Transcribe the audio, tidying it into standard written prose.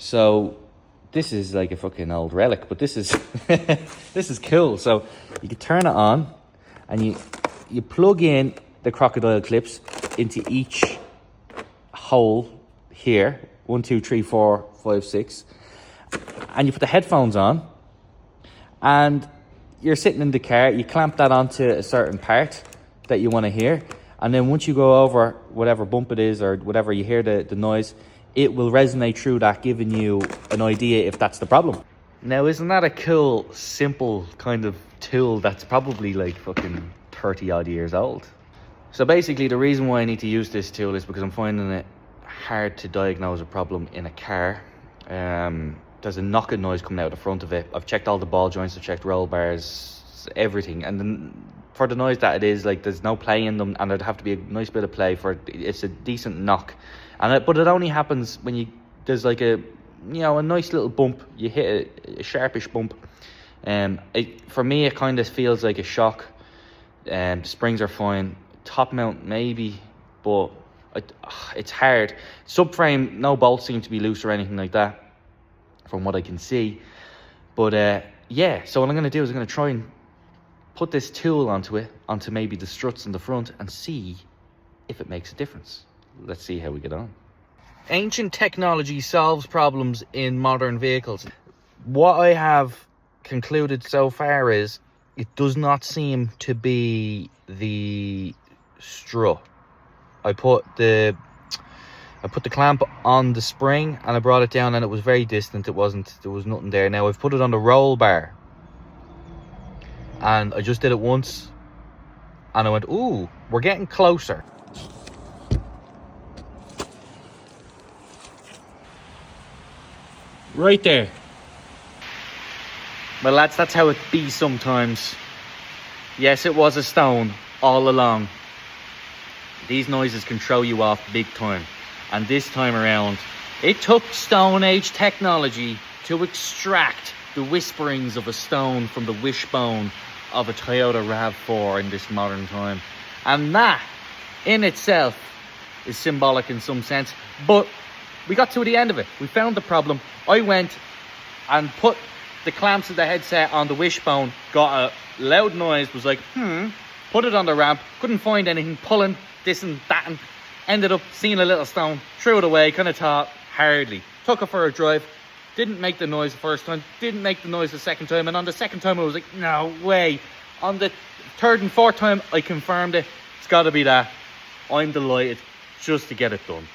So this is like a fucking old relic, but this is this is cool. So you can turn it on, and you plug in the crocodile clips into each hole here. 1, 2, 3, 4, 5, 6. And you put the headphones on, and you're sitting in the car. You clamp that onto a certain part that you want to hear, and then once you go over whatever bump it is or whatever you hear the noise, it will resonate through that, giving you an idea if that's the problem. Now, isn't that a cool, simple kind of tool that's probably like fucking 30 odd years old? So basically, the reason why I need to use this tool is because I'm finding it hard to diagnose a problem in a car. There's a knocking noise coming out the front of it. I've checked all the ball joints, I've checked roll bars, everything, and then for the noise that it is, like, there's no play in them, and there'd have to be a nice bit of play for it's a decent knock. But it only happens when there's like a nice little bump. You hit a sharpish bump. For me, it kind of feels like a shock. Springs are fine. Top mount maybe, but it's hard. Subframe, no bolts seem to be loose or anything like that, from what I can see. But yeah, so what I'm going to do is I'm going to try and put this tool onto maybe the struts in the front and see if it makes a difference. Let's see how we get on. Ancient technology solves problems in modern vehicles. What I have concluded so far is it does not seem to be the strut. I put the clamp on the spring and I brought it down, and it was very distant. There was nothing there. Now I've put it on the roll bar, and I just did it once, and I went, ooh, we're getting closer. Right there. Well, lads, that's how it be sometimes. Yes, it was a stone all along. These noises can throw you off big time. And this time around, it took Stone Age technology to extract the whisperings of a stone from the wishbone of a Toyota RAV4 in this modern time. And that, in itself, is symbolic in some sense. But we got to the end of it. We found the problem. I went and put the clamps of the headset on the wishbone, got a loud noise, was like, put it on the ramp, couldn't find anything, pulling this and that, and ended up seeing a little stone, threw it away, kind of thought, hardly. Took it for a drive, didn't make the noise the first time, didn't make the noise the second time, and on the second time I was like, no way. On the third and fourth time, I confirmed it. It's got to be that. I'm delighted just to get it done.